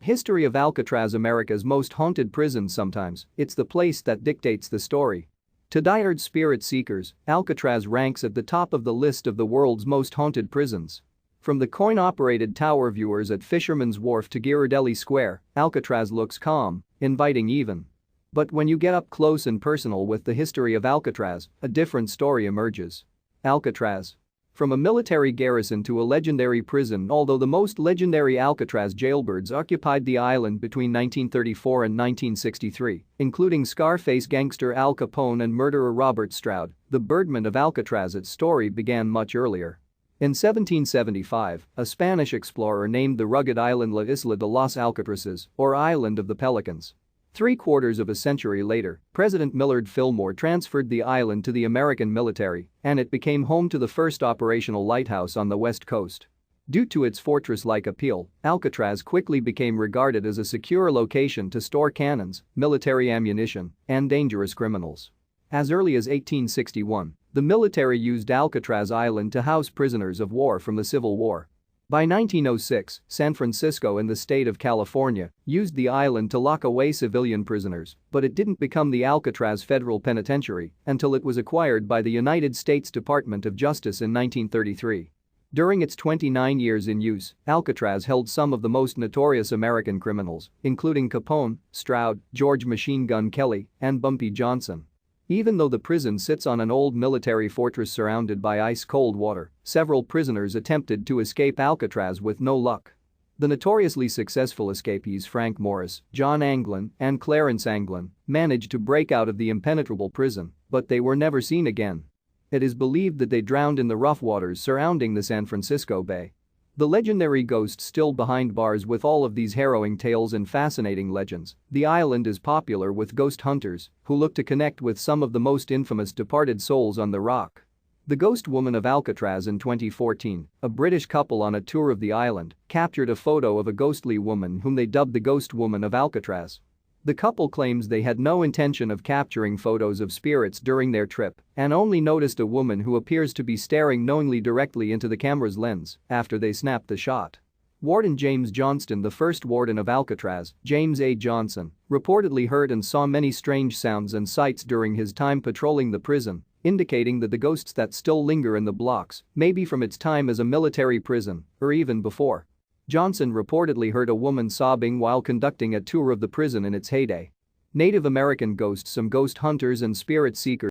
History of Alcatraz, America's most haunted prison. Sometimes it's the place that dictates the story. To diehard spirit seekers, Alcatraz ranks at the top of the list of the world's most haunted prisons. From the coin-operated tower viewers at Fisherman's Wharf to Ghirardelli Square, Alcatraz looks calm, inviting even. But when you get up close and personal with the history of Alcatraz, a different story emerges. Alcatraz. From a military garrison to a legendary prison. Although the most legendary Alcatraz jailbirds occupied the island between 1934 and 1963, including Scarface gangster Al Capone and murderer Robert Stroud, the birdman of Alcatraz's story began much earlier. In 1775, a Spanish explorer named the rugged island La Isla de los Alcatrazes, or Island of the Pelicans. 3/4 of a century later, President Millard Fillmore transferred the island to the American military, and it became home to the first operational lighthouse on the west coast. Due to its fortress-like appeal, Alcatraz quickly became regarded as a secure location to store cannons, military ammunition, and dangerous criminals. As early as 1861, the military used Alcatraz Island to house prisoners of war from the Civil War. By 1906, San Francisco and the state of California used the island to lock away civilian prisoners, but it didn't become the Alcatraz Federal Penitentiary until it was acquired by the United States Department of Justice in 1933. During its 29 years in use, Alcatraz held some of the most notorious American criminals, including Capone, Stroud, George Machine Gun Kelly, and Bumpy Johnson. Even though the prison sits on an old military fortress surrounded by ice-cold water, several prisoners attempted to escape Alcatraz with no luck. The notoriously successful escapees Frank Morris, John Anglin, and Clarence Anglin managed to break out of the impenetrable prison, but they were never seen again. It is believed that they drowned in the rough waters surrounding the San Francisco Bay. The legendary ghost still behind bars. With all of these harrowing tales and fascinating legends, the island is popular with ghost hunters who look to connect with some of the most infamous departed souls on the rock. The Ghost Woman of Alcatraz. In 2014, a British couple on a tour of the island captured a photo of a ghostly woman whom they dubbed the Ghost Woman of Alcatraz. The couple claims they had no intention of capturing photos of spirits during their trip and only noticed a woman who appears to be staring knowingly directly into the camera's lens after they snapped the shot. Warden James Johnston, the first warden of Alcatraz, James A. Johnson, reportedly heard and saw many strange sounds and sights during his time patrolling the prison, indicating that the ghosts that still linger in the blocks may be from its time as a military prison or even before. Johnson reportedly heard a woman sobbing while conducting a tour of the prison in its heyday. Native American ghosts. Some ghost hunters and spirit seekers